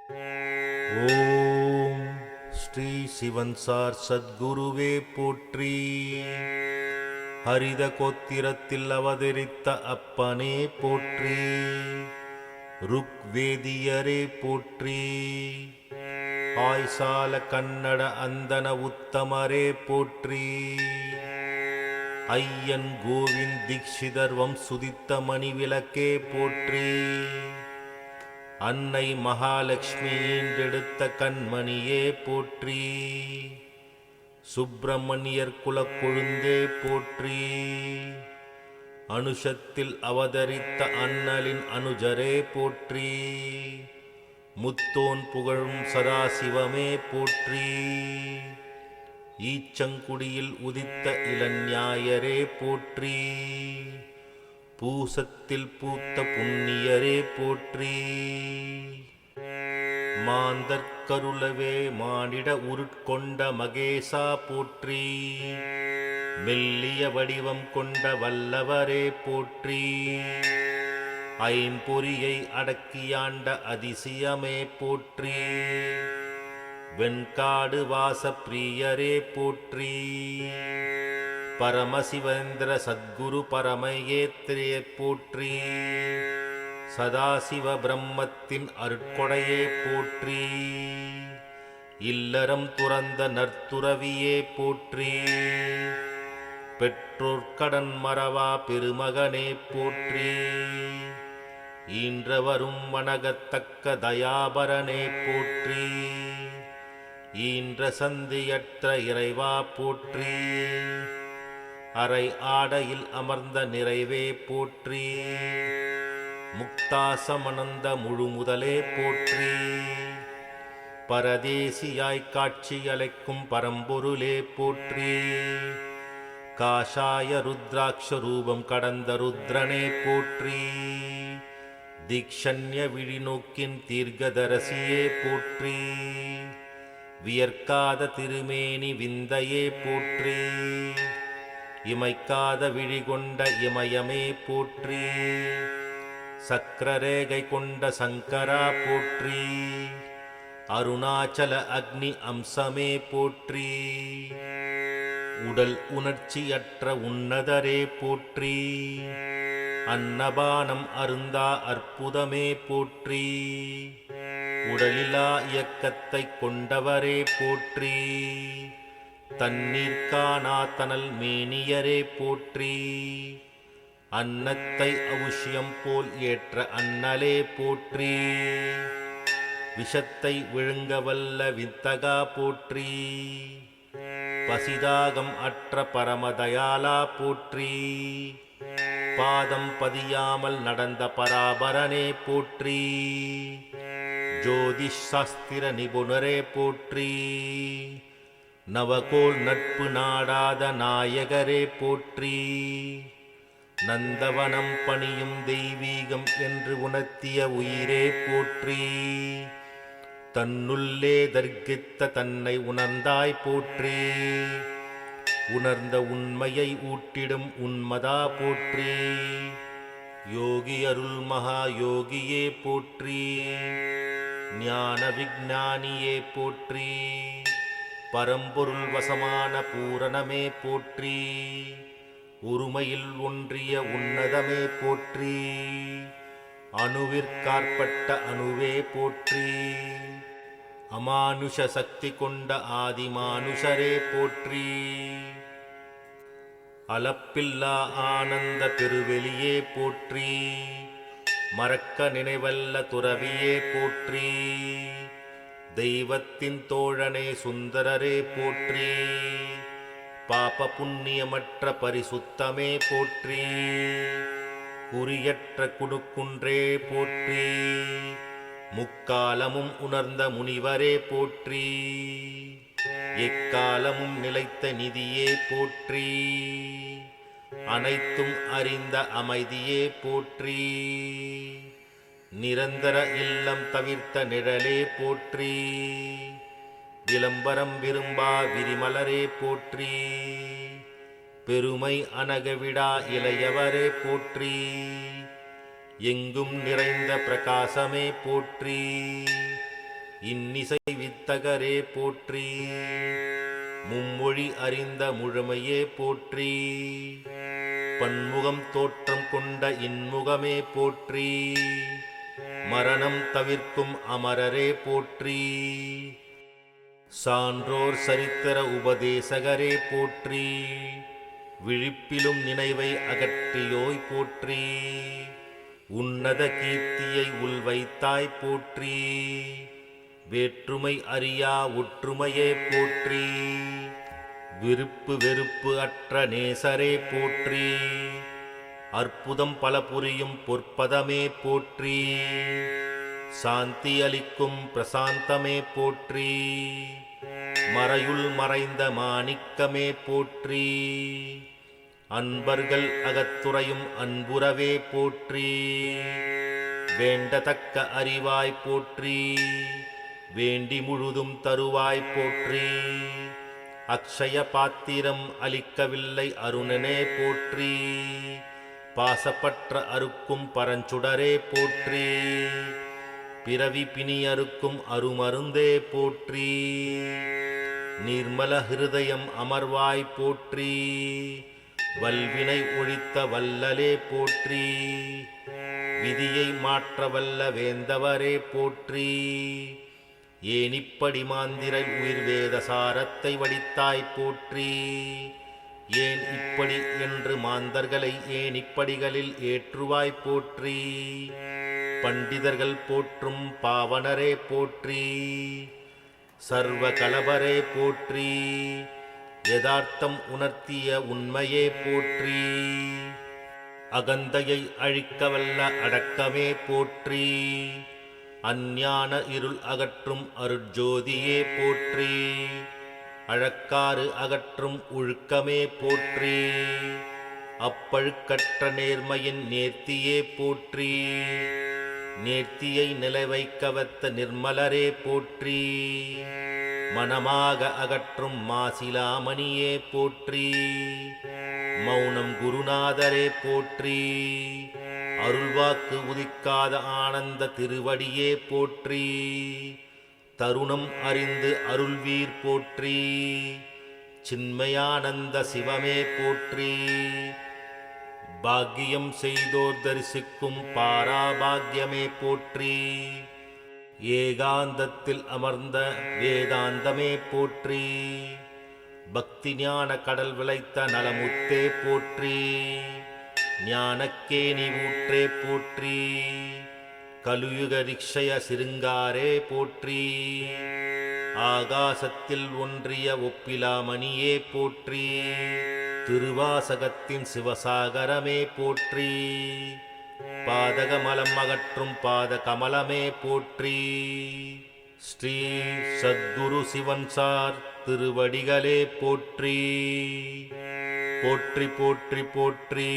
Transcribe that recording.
ஓம் ஸ்ரீ சிவன்சார் சத்குருவே போற்றி. ஹரித கோத்திரத்தில் அவதரித்த அப்பனே போற்றி. ருக்வேதியரே போற்றி. ஆய்சால கன்னட அந்தன உத்தமரே போற்றி. ஐயன் கோவிந்த் தீக்ஷிதர் வம்சுதித்த மணிவிளக்கே போற்றி. அன்னை மகாலட்சுமி ஈன்றெடுத்த கண்மணியே போற்றி. சுப்பிரமணியர் குலக்கொழுந்தே போற்றி. அனுஷத்தில் அவதரித்த அண்ணலின் அனுஜரே போற்றி. முத்தோன் புகழும் சதாசிவமே போற்றி. ஈச்சங்குடியில் உதித்த இளஞாயரே போற்றி. பூசத்தில் பூத்த புண்ணியரே போற்றி. மாந்தற்கருளவே மானிட உருட்கொண்ட மகேசா போற்றி. மெல்லிய வடிவம் கொண்ட வல்லவரே போற்றி. ஐம்பொறியை அடக்கியாண்ட அதிசயமே போற்றி. வெண்காடு வாச பிரியரே போற்றி. பரமசிவேந்திர சத்குரு பரமயேத்திரே போற்றி. சதாசிவ பிரம்மத்தின் அருட்கொடையே போற்றி. இல்லறம் துறந்த நற்துறவியே போற்றி. பெற்றோர் கடன் மறவா பெருமகனே போற்றி. ஈன்றவரும் வணங்கத்தக்க தயாபரனே போற்றி. ஈன்ற சந்தியற்ற இறைவா போற்றி. அரை ஆடையில் அமர்ந்த நிறைவே போற்றி. முக்தாசமனந்த முழுமுதலே போற்றி. பரதேசியாய் காட்சியளிக்கும் பரம்பொருளே போற்றி. காஷாய ருத்ராட்ச ரூபம் கடந்த ருத்ரனே போற்றி. தீக்ஷண்ய விழிநோக்கின் தீர்க்கதரசியே போற்றி. வியர்க்காத திருமேனி விந்தையே போற்றி. இமைக்காத விழிகொண்ட இமயமே போற்றி. சக்கரரேகை கொண்ட சங்கரா போற்றி. அருணாச்சல அக்னி அம்சமே போற்றி. உடல் உணர்ச்சியற்ற உன்னதரே போற்றி. அன்னபானம் அருந்தா அற்புதமே போற்றி. உடலிலா இயக்கத்தை கொண்டவரே போற்றி. தண்ணீர்காணா தனல் மேனியரே போற்றி. அன்னத்தை அவுஷ்யம் போல் ஏற்ற அண்ணலே போற்றி. விஷத்தை விழுங்கவல்ல வித்தகா போற்றி. பசிதாகம் அற்ற பரமதயாலா போற்றி. பாதம் பதியாமல் நடந்த பராபரனே போற்றி. ஜோதிஷ் சாஸ்திர நிபுணரே போற்றி. நவகோள் நட்பு நாடாத நாயகரே போற்றி. நந்தவனம் பணியும் தெய்வீகம் என்று உணர்த்திய உயிரே போற்றி. தன்னுள்ளே தர்க்கித்த தன்னை உணர்ந்தாய் போற்றி. உணர்ந்த உண்மையை ஊட்டிடும் உன்மதா போற்றி. யோகி அருள் மகா யோகியே போற்றி. ஞான விஞ்ஞானியே போற்றி. பரம்பொருள் வசமான பூரணமே போற்றி. உருமையில் ஒன்றிய உன்னதமே போற்றி. அணுவிற்காற்பட்ட அணுவே போற்றி. அமானுஷ சக்தி கொண்ட ஆதிமானுஷரே போற்றி. அளப்பில்லா ஆனந்த பெருவெளியே போற்றி. மறக்க நினைவல்ல துறவியே போற்றி. தெய்வத்தின் தோழனே சுந்தரரே போற்றி. பாப புண்ணியமற்ற பரிசுத்தமே போற்றி. குறியற்ற குடுக்குன்றே போற்றி. முக்காலமும் உணர்ந்த முனிவரே போற்றி. எக்காலமும் நிலைத்த நிதியே போற்றி. அனைத்தும் அறிந்த அமைதியே போற்றி. நிரந்தர இல்லம் தவிர்த்த நிழலே போற்றி. விளம்பரம் விரும்பா விரிமலரே போற்றி. பெருமை அனகவிடா இளையவரே போற்றி. எங்கும் நிறைந்த பிரகாசமே போற்றி. இன்னிசை வித்தகரே போற்றி. மும்மொழி அறிந்த முழுமையே போற்றி. பன்முகம் தோற்றம் கொண்ட இன்முகமே போற்றி. மரணம் தவிர்க்கும் அமரரே போற்றி. சான்றோர் சரித்திர உபதேசகரே போற்றி. விழிப்பிலும் நினைவை அகற்றியோய் போற்றி. உன்னத கீர்த்தியை உள்வைத்தாய் போற்றி. வேற்றுமை அறியா ஒற்றுமையே போற்றி. விருப்பு வெறுப்பு அற்ற நேசரே போற்றி. அற்புதம் பல புரியும் பொற்பதமே போற்றி. சாந்தி அளிக்கும் பிரசாந்தமே போற்றி. மறையுள் மறைந்த மாணிக்கமே போற்றி. அன்பர்கள் அகத்துறையும் அன்புறவே போற்றி. வேண்டத்தக்க அறிவாய் போற்றி. வேண்டி முழுதும் தருவாய் போற்றி. அக்ஷய பாத்திரம் அளிக்கவில்லை அருணனே போற்றி. பாசப்பற்ற அறுக்கும் பரஞ்சுடரே போற்றி. பிறவி பிணி அறுக்கும் அருமருந்தே போற்றி. நிர்மல ஹிருதயம் அமர்வாய் போற்றி. வல்வினை ஒழித்த வல்லலே போற்றி. விதியை மாற்ற வல்ல வேந்தவரே போற்றி. ஏனிப்படி மாந்திர உயிர் வேத சாரத்தை வடித்தாய் போற்றி. ஏன் இப்படி என்று மாந்தர்களை ஏனிப்படிகளில் ஏற்றுவாய் போற்றி. பண்டிதர்கள் போற்றும் பாவனரே போற்றி. சர்வ கலவரே போற்றி. யதார்த்தம் உணர்த்திய உண்மையே போற்றி. அகந்தையை அழிக்கவல்ல அடக்கமே போற்றி. அஞ்ஞான இருள் அகற்றும் அருட்ஜோதியே போற்றி. அழக்காறு அகற்றும் ஒழுக்கமே போற்றி. அப்பழுக்கற்ற நேர்மையின் நேர்த்தியே போற்றி. நேர்த்தியை நிலைவைக்கவத்த நிர்மலரே போற்றி. மனமாக அகற்றும் மாசிலாமணியே போற்றி. மௌனம் குருநாதரே போற்றி. அருள்வாக்கு உதிக்காத ஆனந்த திருவடியே போற்றி. தருணம் அறிந்து அருள்வீர் போற்றி. சின்மயானந்த சிவமே போற்றி. பாக்கியம் செய்தோர் தரிசிக்கும் பாராபாக்கியமே போற்றி. ஏகாந்தத்தில் அமர்ந்த வேதாந்தமே போற்றி. பக்தி ஞான கடல் விளைத்த நலமுத்தே போற்றி. ஞானக்கேணி ஊற்றே போற்றி. கலியுக ரிக்ஷய சிருங்காரே போற்றி. ஆகாசத்தில் ஒன்றிய ஒப்பிலாமணியே போற்றி. திருவாசகத்தின் சிவசாகரமே போற்றி. பாதகமலம் அகற்றும் பாத கமலமே போற்றி. ஸ்ரீ சத்குரு சிவன்சார் திருவடிகளே போற்றி. போற்றி போற்றி போற்றி.